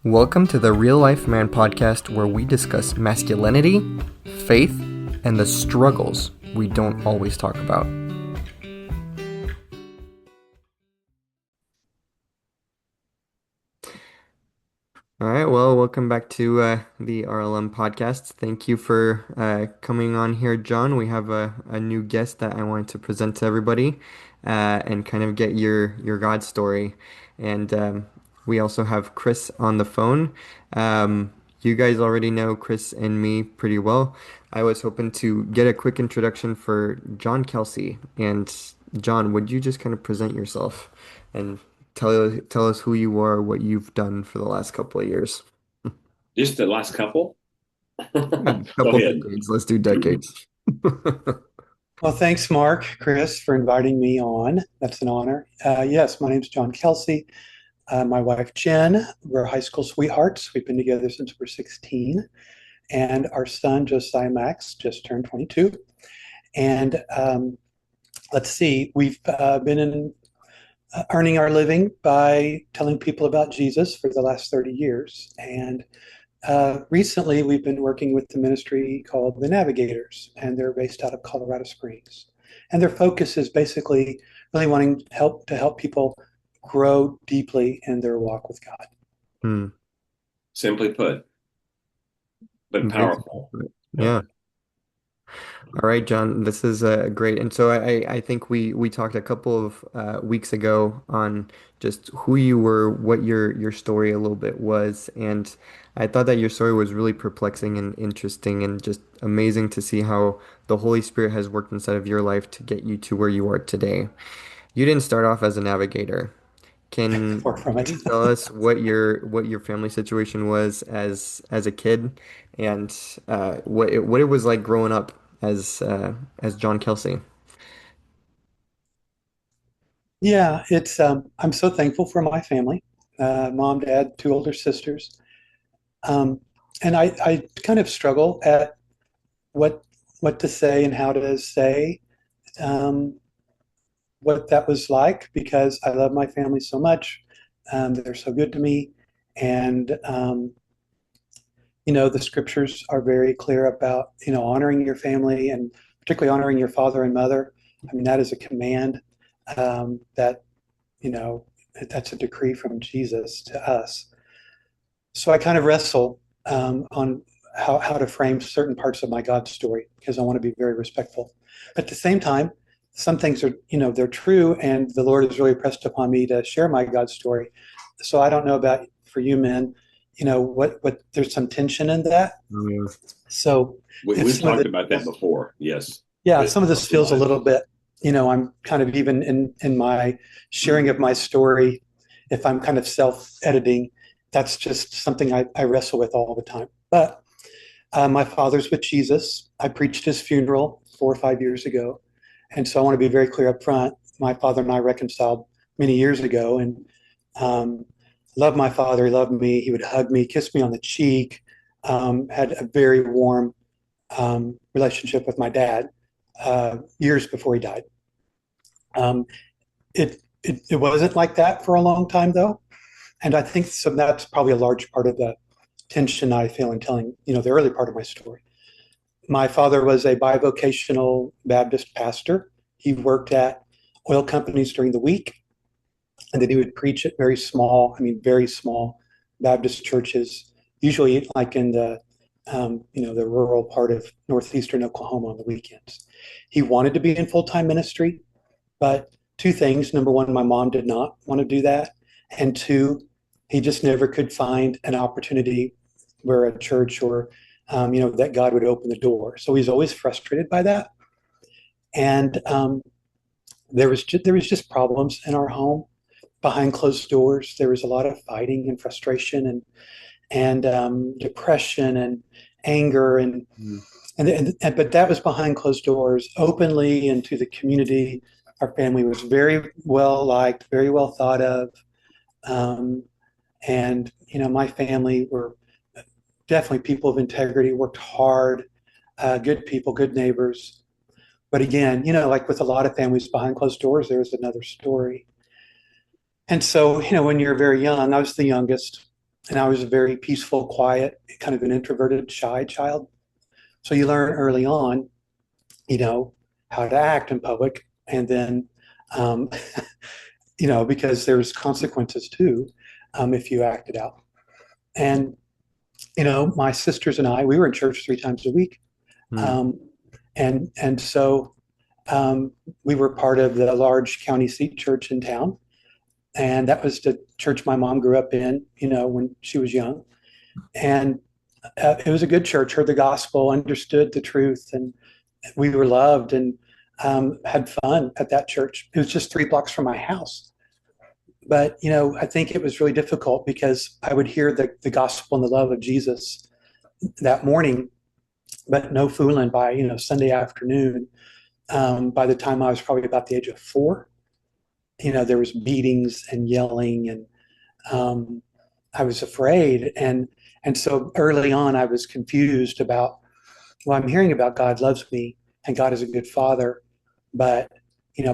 Welcome to the Real Life Man podcast, where we discuss masculinity, faith, and the struggles we don't always talk about. All right, well, welcome back to the RLM podcast. Thank you for coming on here, John. We have a new guest that I wanted to present to everybody and kind of get your God story. And we also have Chris on the phone. You guys already know Chris and me pretty well. I was hoping to get a quick introduction for John Kelsey. And John, would you just kind of present yourself and tell us who you are, what you've done for the last couple of years. Just the last couple? A Go couple ahead. decades. Let's do decades. Well, thanks, Marc, Chris, for inviting me on. That's an honor. Yes, my name's John Kelsey. My wife, Jen, we're high school sweethearts. We've been together since we're 16. And our son, Josiah Max, just turned 22. And let's see, we've been earning our living by telling people about Jesus for the last 30 years. And recently, we've been working with the ministry called The Navigators, and they're based out of Colorado Springs. And their focus is basically really wanting to help people grow deeply in their walk with God. Hmm. Simply put, but powerful. Yeah. All right, John, this is great. And so I think we talked a couple of weeks ago on just who you were, what your story a little bit was. And I thought that your story was really perplexing and interesting and just amazing to see how the Holy Spirit has worked inside of your life to get you to where you are today. You didn't start off as a navigator. Far from Can it. you tell us what your family situation was as a kid, and what it was like growing up as John Kelsey? Yeah, it's I'm so thankful for my family, mom, dad, two older sisters. Um, and I kind of struggle at what what to say and how to say um, what that was like because I love my family so much. They're so good to me, and the scriptures are very clear about honoring your family and particularly honoring your father and mother. I mean, that is a command that you know that's a decree from Jesus to us. So I kind of wrestle on how to frame certain parts of my God story because I want to be very respectful. But at the same time, some things are, they're true, and the Lord has really pressed upon me to share my God story. So I don't know about for you men, what there's some tension in that. Oh, yeah. So if We've some of talked this, about that before. Yes. yeah, But some of this feels a little bit, I'm kind of even in my sharing of my story, if I'm kind of self-editing, that's just something I wrestle with all the time. But my father's with Jesus. I preached his funeral 4 or 5 years ago. And so I want to be very clear up front. My father and I reconciled many years ago and um, loved my father. He loved me. He would hug me, kiss me on the cheek, had a very warm relationship with my dad years before he died. Um, it wasn't like that for a long time, though. And I think so that's probably a large part of the tension I feel in telling, the early part of my story. My father was a bivocational Baptist pastor. He worked at oil companies during the week, and then he would preach at very small Baptist churches, usually like in the rural part of northeastern Oklahoma on the weekends. He wanted to be in full-time ministry, but two things. Number one, my mom did not want to do that. And two, he just never could find an opportunity where a church or, that God would open the door. So he's always frustrated by that. And there was just problems in our home behind closed doors. There was a lot of fighting and frustration and depression and anger Mm. but that was behind closed doors, openly into the community. Our family was very well liked, very well thought of, um, and my family were definitely people of integrity, worked hard, good people, good neighbors. But again, like with a lot of families behind closed doors, there was another story. And so, when you're very young, I was the youngest. And I was a very peaceful, quiet, kind of an introverted, shy child. So you learn early on, you know, how to act in public. And then, um, because there's consequences too, if you act it out. And, my sisters and I, we were in church 3 times a week. Mm. Um, and so we were part of the large county seat church in town. And that was the church my mom grew up in, when she was young. And it was a good church, heard the gospel, understood the truth, and we were loved and had fun at that church. It was just 3 blocks from my house. But, I think it was really difficult because I would hear the gospel and the love of Jesus that morning, but no fooling by, Sunday afternoon. By the time I was probably about the age of 4, there was beatings and yelling, and I was afraid. And so early on, I was confused about, well, I'm hearing about God loves me and God is a good father. But,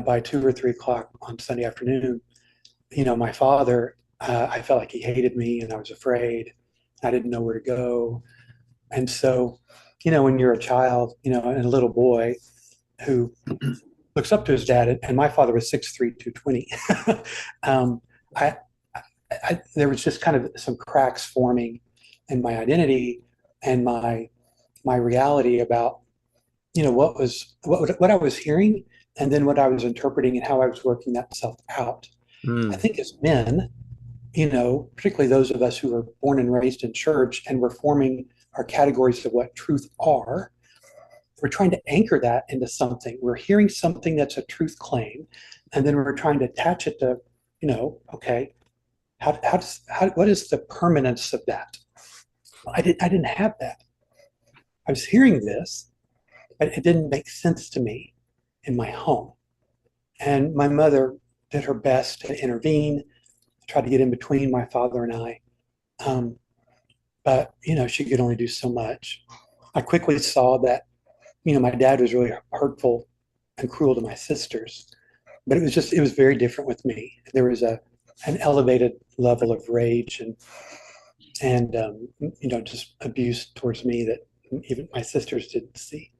by 2 or 3 o'clock on Sunday afternoon, my father, I felt like he hated me and I was afraid. I didn't know where to go. And so, when you're a child, and a little boy who looks up to his dad, and my father was 6'3", 220. um, I, there was just kind of some cracks forming in my identity and my reality about what I was hearing, and then what I was interpreting and how I was working that self out. I Mm. think as men, particularly those of us who were born and raised in church and we're forming our categories of what truth are, we're trying to anchor that into something. We're hearing something that's a truth claim, and then we're trying to attach it to, okay, what is the permanence of that? I didn't have that. I was hearing this, but it didn't make sense to me in my home. And my mother did her best to intervene, try to get in between my father and I. Um, but, she could only do so much. I quickly saw that, my dad was really hurtful and cruel to my sisters, but it was very different with me. There was an elevated level of rage and just abuse towards me that even my sisters didn't see.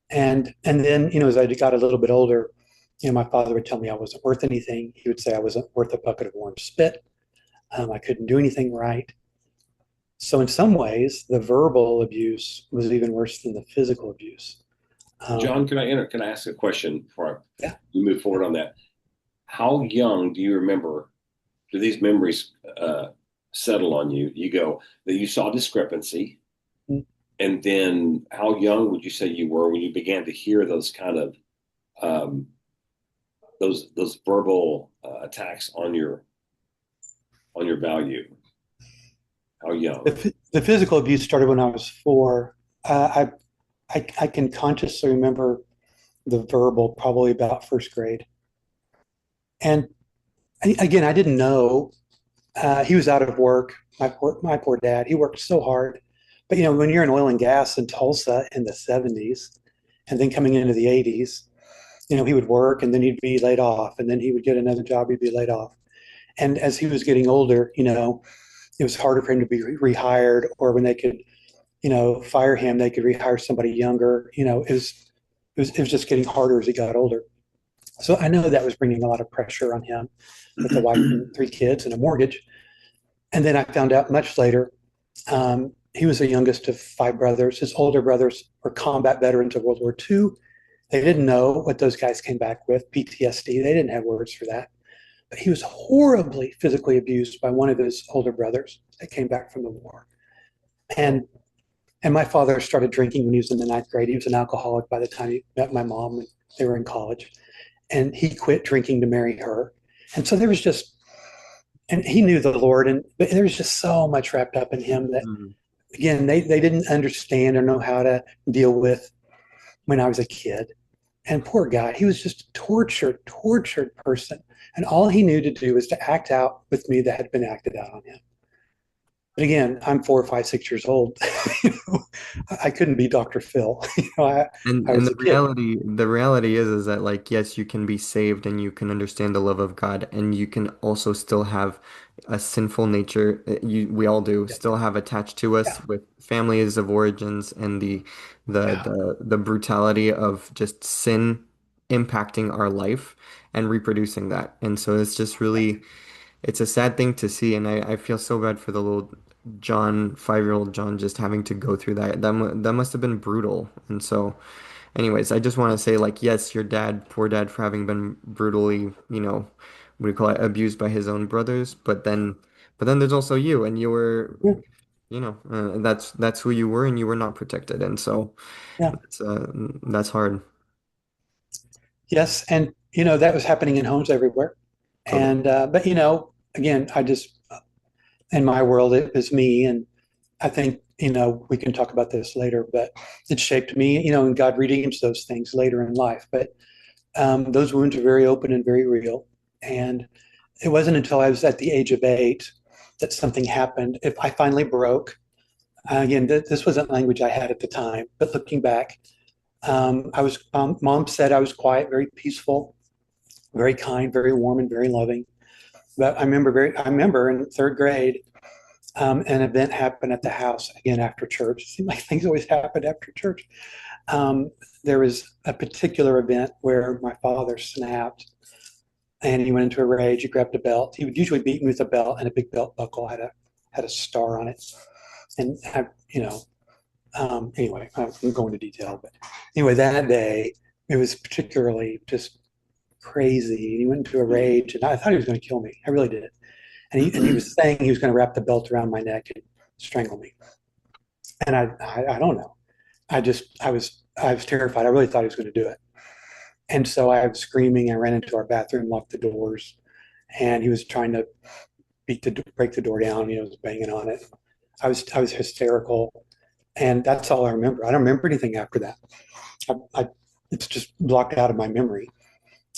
And then, as I got a little bit older, my father would tell me I wasn't worth anything. He would say I wasn't worth a bucket of warm spit. I couldn't do anything right. So in some ways, the verbal abuse was even worse than the physical abuse. John, can I ask a question before Yeah. we move forward on that? How young do you remember? Do these memories settle on you? You go that you saw discrepancy, Mm-hmm. and then how young would you say you were when you began to hear those kind of um, those verbal attacks on your value? How young? The physical abuse started when I was 4. I can consciously remember the verbal probably about first grade. And again, I didn't know. He was out of work. My poor dad. He worked so hard. But when you're in oil and gas in Tulsa in the 70s, and then coming into the 80s, he would work and then he'd be laid off, and then he would get another job. He'd be laid off. And as he was getting older, it was harder for him to be rehired, or when they could, fire him, they could rehire somebody younger. It was just getting harder as he got older. So I know that was bringing a lot of pressure on him with a wife and 3 kids and a mortgage. And then I found out much later, he was the youngest of 5 brothers. His older brothers were combat veterans of World War II. They didn't know what those guys came back with, PTSD. They didn't have words for that. But he was horribly physically abused by one of his older brothers that came back from the war. And my father started drinking when he was in the 9th grade. He was an alcoholic by the time he met my mom and they were in college. And he quit drinking to marry her. And so there was just, and he knew the Lord, but there was just so much wrapped up in him that, Mm. again, they didn't understand or know how to deal with when I was a kid. And poor guy, he was just a tortured person. And all he knew to do was to act out with me that had been acted out on him. But again, I'm 4 or 5, 6 years old. You know, I couldn't be Dr. Phil. I And was a kid. the reality is that like yes, you can be saved and you can understand the love of God and you can also still have a sinful nature. We all do Yeah, still have attached to yeah, us with families of origins and yeah, the brutality of just sin impacting our life and reproducing that. And so it's just really it's a sad thing to see, and I feel so bad for the little John, 5-year-old John, just having to go through that. That must have been brutal. And so, anyways, I just want to say, like, yes, your dad, poor dad, for having been brutally, what do you call it, abused by his own brothers. But then there's also you, and you were, yeah, that's who you were, and you were not protected. And so, yeah. that's hard, Yes, and that was happening in homes everywhere. totally. And but again, I just in my world it was me, and I think we can talk about this later, but it shaped me. And God redeems those things later in life. But those wounds are very open and very real. And it wasn't until I was at the age of 8 that something happened. If I finally broke, again, this wasn't language I had at the time, but looking back, I was. Mom said I was quiet, very peaceful, very kind, very warm, and very loving. But I remember in third grade, an event happened at the house again after church. It seemed like things always happened after church. Um, there was a particular event where my father snapped and he went into a rage. He grabbed a belt. He would usually beat me with a belt, and a big belt buckle had a star on it. And anyway, I'm going to detail, but anyway, that day it was particularly just crazy. He went into a rage, and I thought he was going to kill me. I really did. And he was saying he was going to wrap the belt around my neck and strangle me. And I don't know. I was terrified. I really thought he was going to do it. And so I was screaming. I ran into our bathroom, locked the doors, and he was trying to break the door down. Was banging on it. I was hysterical, and that's all I remember. I don't remember anything after that. I it's just blocked out of my memory.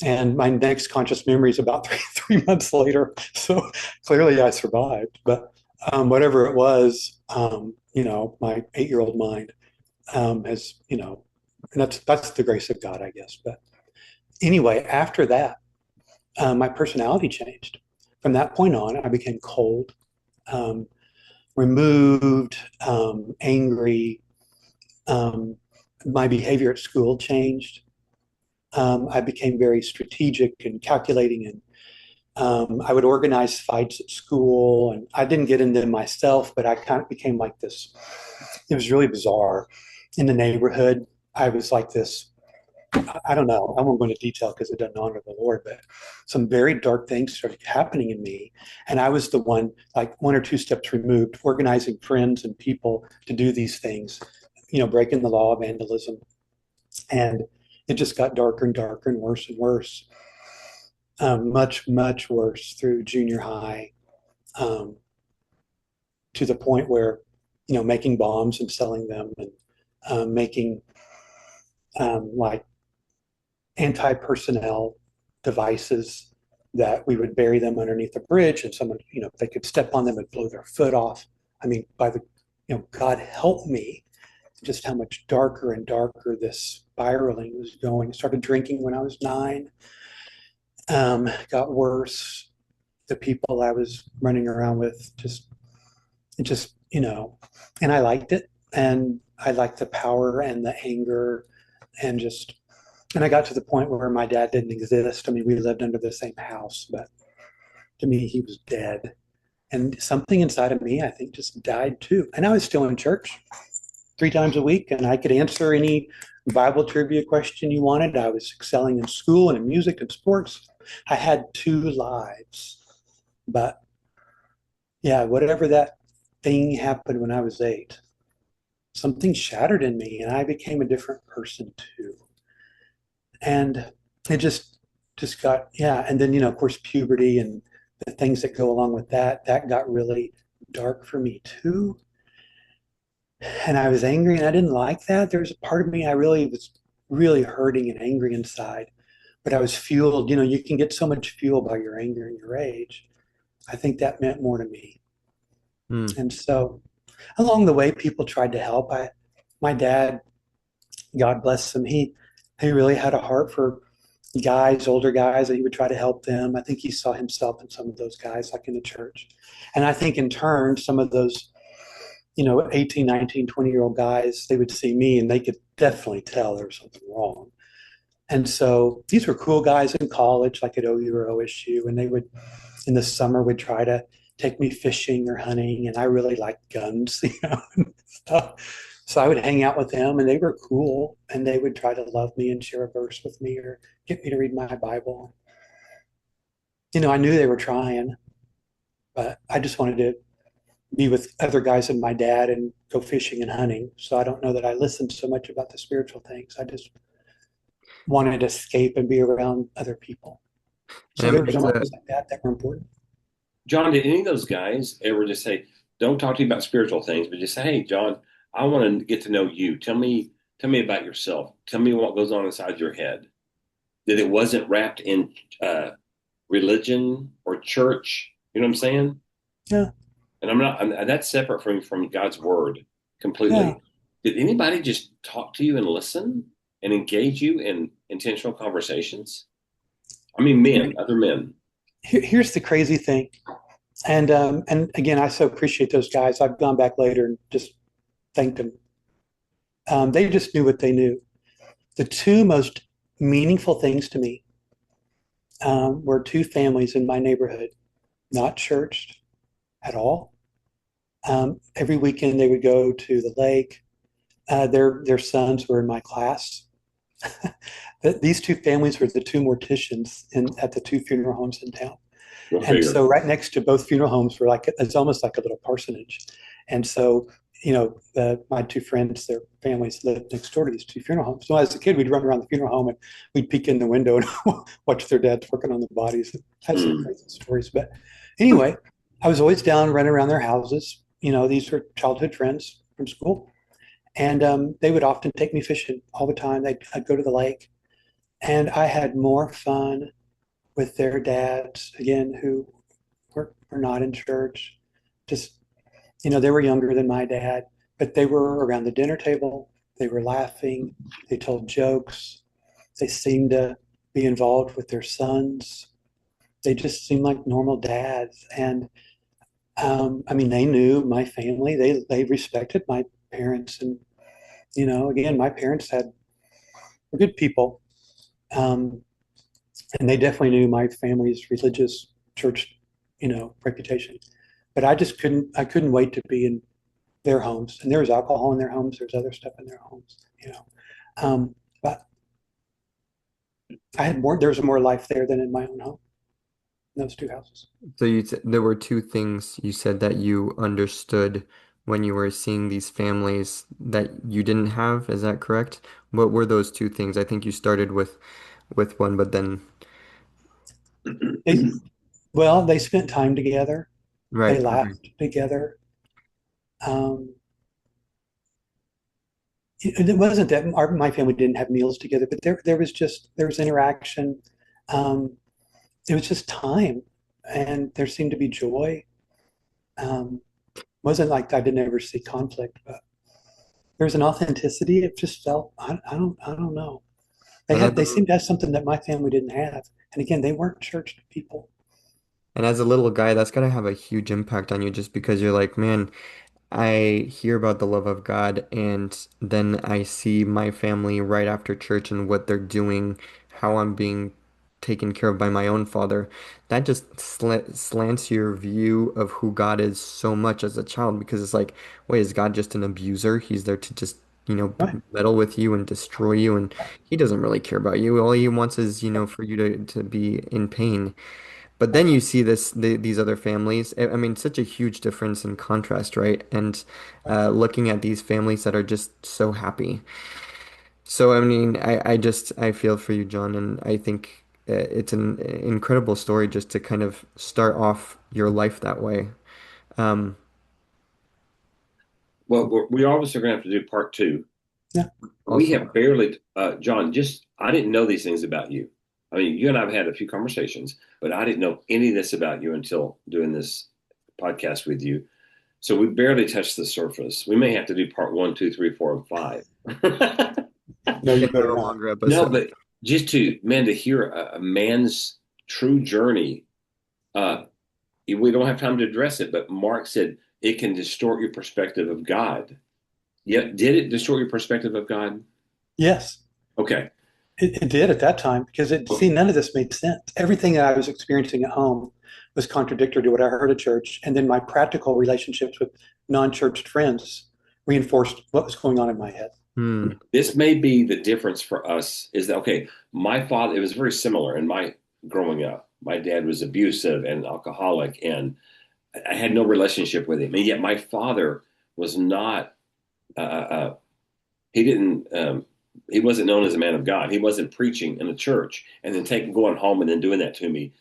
And my next conscious memory is about three months later. So clearly I survived. But whatever it was, my 8-year-old mind has, and that's the grace of God, I guess. But anyway, after that, my personality changed. From that point on, I became cold, um, removed, angry. Um, my behavior at school changed. I became very strategic and calculating, and I would organize fights at school. And I didn't get into them myself, but I kind of became like this. It was really bizarre. In the neighborhood, I was like this. I don't know. I won't go into detail because it doesn't honor the Lord, but some very dark things started happening in me. And I was the one, like 1 or 2 steps removed, organizing friends and people to do these things, breaking the law, vandalism. And it just got darker and darker and worse and worse. Much, much worse through junior high, um, to the point where, making bombs and selling them, and making like anti-personnel devices that we would bury them underneath a bridge, and someone, if they could step on them and blow their foot off. I mean, God help me, just how much darker and darker this spiraling was going. I started drinking when I was 9. Got worse. The people I was running around with just and I liked it, and I liked the power and the anger, and I got to the point where my dad didn't exist. I mean, we lived under the same house, but to me he was dead, and something inside of me, I think, just died too. And I was still in church 3 times a week, and I could answer any Bible trivia question you wanted. I was excelling in school and in music and sports. I had 2 lives. But yeah, whatever that thing happened when I was 8, something shattered in me, and I became a different person too. And it just got, yeah. And then, of course, puberty and the things that go along with that got really dark for me too. And I was angry, and I didn't like that. There was a part of me I really was really hurting and angry inside, but I was fueled. You can get so much fuel by your anger and your rage. I think that meant more to me. Mm. And so along the way, people tried to help. My dad, God bless him, he really had a heart for guys, older guys, and he would try to help them. I think he saw himself in some of those guys, like in the church. And I think in turn, some of those, 18, 19, 20-year-old guys, they would see me and they could definitely tell there was something wrong. And so these were cool guys in college, like at OU or OSU, and they would, in the summer, would try to take me fishing or hunting, and I really liked guns, and stuff. So I would hang out with them, and they were cool, and they would try to love me and share a verse with me or get me to read my Bible. I knew they were trying, but I just wanted to be with other guys and my dad and go fishing and hunting. So I don't know that I listened so much about the spiritual things. I just wanted to escape and be around other people. And So I there mean, were some things like that were important. John, did any of those guys ever just say, "Don't talk to you about spiritual things," but just say, "Hey, John, I want to get to know you. Tell me about yourself. Tell me what goes on inside your head." That it wasn't wrapped in uh, religion or church. You know what I'm saying? Yeah, And that's separate from God's word yeah. completely. Did anybody just talk to you and listen and engage you in intentional conversations? I mean, men, other men. Here's the crazy thing, and again, I so appreciate those guys. I've gone back later and just thanked them. They just knew what they knew. The two most meaningful things to me were two families in my neighborhood, not churched at all. Every weekend they would go to the lake. Their sons were in my class. These two families were the two morticians at the two funeral homes in town. Go And figure. so right next to both funeral homes were it's almost like a little parsonage. And so, my two friends, their families lived next door to these two funeral homes. So as a kid, we'd run around the funeral home and we'd peek in the window and watch their dads working on the bodies. Had some Mm. crazy stories. But anyway, I was always down running around their houses. These were childhood friends from school. And they would often take me fishing all the time. I'd go to the lake. And I had more fun with their dads, again, who were not in church. Just, they were younger than my dad, but they were around the dinner table. They were laughing. They told jokes. They seemed to be involved with their sons. They just seemed like normal dads. And I mean, they knew my family. They respected my parents. And, again, my parents were good people. Um, and they definitely knew my family's religious church, reputation. But I couldn't wait to be in their homes. And there was alcohol in their homes. There's other stuff in their homes. But there was more life there than in my own home, in those two houses. so there were two things you said that you understood when you were seeing these families that you didn't have. Is that correct? What were those two things? I think you started with one, but then They, well, they spent time together. They right. Okay. laughed together. Um, it wasn't that my family didn't have meals together, but there was interaction. Um, it was just time, and there seemed to be joy. Um, wasn't like I didn't ever see conflict, but there was an authenticity. It just felt I don't know. And as They seemed to have something that my family didn't have. And again, they weren't church people. and as a little guy, that's gotta have a huge impact on you just because you're like, man, I hear about the love of God, and then I see my family right after church and what they're doing, how I'm being taken care of by my own father. That just slants your view of who God is so much as a child because it's like, wait, is God just an abuser? He's there to just, Right. meddle with you and destroy you, and he doesn't really care about you. All he wants is, for you to be in pain. But then you see these other families. I mean, such a huge difference in contrast, right? And looking at these families that are just so happy. So I mean, I feel for you, John, and I think it's an incredible story just to kind of start off your life that way. Um, Well, we obviously are going to have to do part two. Yeah. We also, have barely, John, I didn't know these things about you. I mean, you and I have had a few conversations, but I didn't know any of this about you until doing this podcast with you. So we barely touched the surface. We may have to do part one, two, three, four, and five. No, We you can have better a not. longer No, episode. but just to man to hear a man's true journey. Uh, we don't have time to address it, but Mark said it can distort your perspective of God. Yeah, did it distort your perspective of God? Yes, Okay. it did at that time because see, none of this made sense. Everything that I was experiencing at home was contradictory to what I heard at church. And then my practical relationships with non-church friends reinforced what was going on in my head. Hmm. This may be the difference for us is that, okay, my father, it was very similar in my growing up. My dad was abusive and alcoholic, and I had no relationship with him. And yet my father was not, he didn't, he wasn't known as a man of God. He wasn't preaching in the church and then going home and then doing that to me.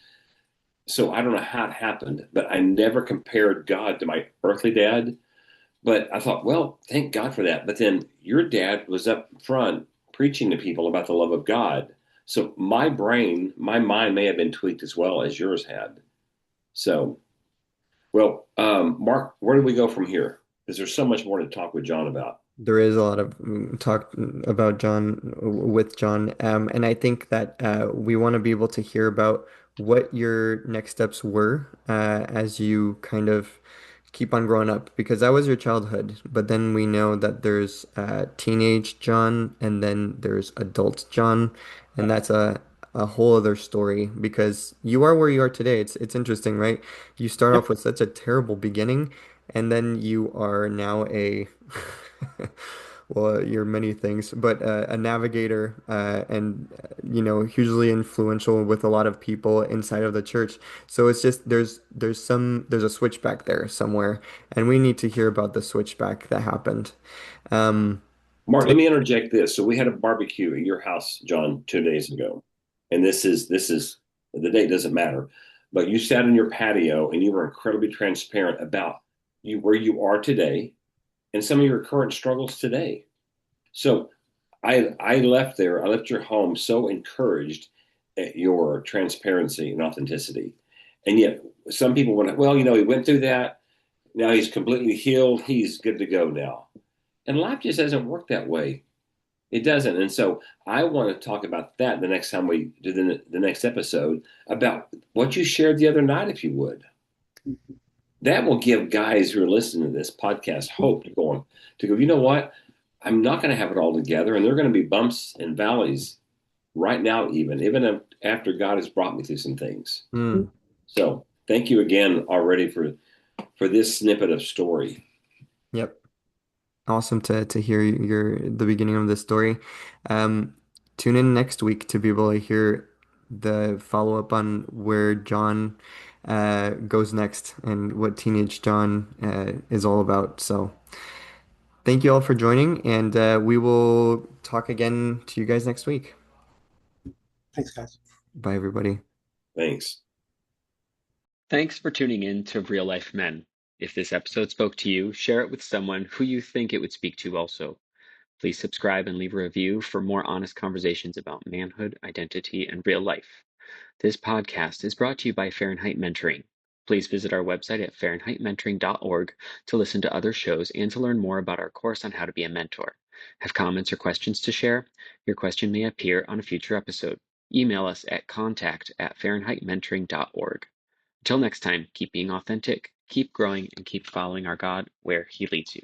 So I don't know how it happened, but I never compared God to my earthly dad. But I thought, well, thank God for that. But then your dad was up front preaching to people about the love of God. So my brain, my mind may have been tweaked as well as yours had. So, well, Mark, where do we go from here? Because there's so much more to talk with John about. There is a lot of talk about John with John, and I think that we want to be able to hear about what your next steps were as you kind of keep on growing up, because that was your childhood. But then we know that there's teenage John, and then there's adult John, and that's a whole other story because you are where you are today. It's interesting, right? You start Yep. off with such a terrible beginning, and then you are now a well, you're many things, but a navigator and hugely influential with a lot of people inside of the church. So it's just there's a switchback there somewhere, and we need to hear about the switchback that happened. Um, Mark, let me interject this. So we had a barbecue at your house, John, 2 days ago, and this is the date doesn't matter, but you sat in your patio and you were incredibly transparent about you where you are today and some of your current struggles today. So I left there, I left your home so encouraged at your transparency and authenticity. And yet some people went, well, he went through that. Now he's completely healed. He's good to go now. And life just doesn't work that way. It doesn't. And so I want to talk about that the next time we do the next episode about what you shared the other night, if you would. That will give guys who are listening to this podcast hope to go, you know what? I'm not going to have it all together. And there are going to be bumps and valleys right now, even after God has brought me through some things. hmm, So thank you again already for this snippet of story. yep. Awesome to hear the beginning of this story. Um, Tune in next week to be able to hear the follow up on where John goes next and what teenage John is all about. So thank you all for joining, and we will talk again to you guys next week. Thanks, guys. Bye, everybody. Thanks. Thanks for tuning in to Real Life Men. If this episode spoke to you, share it with someone who you think it would speak to also. Please subscribe and leave a review for more honest conversations about manhood, identity, and real life. This podcast is brought to you by Fahrenheit Mentoring. Please visit our website at fatheringEncouragement.org to listen to other shows and to learn more about our course on how to be a mentor. Have comments or questions to share? Your question may appear on a future episode. Email us at contact@fatheringmentoring.org. Until next time, keep being authentic, keep growing, and keep following our God where He leads you.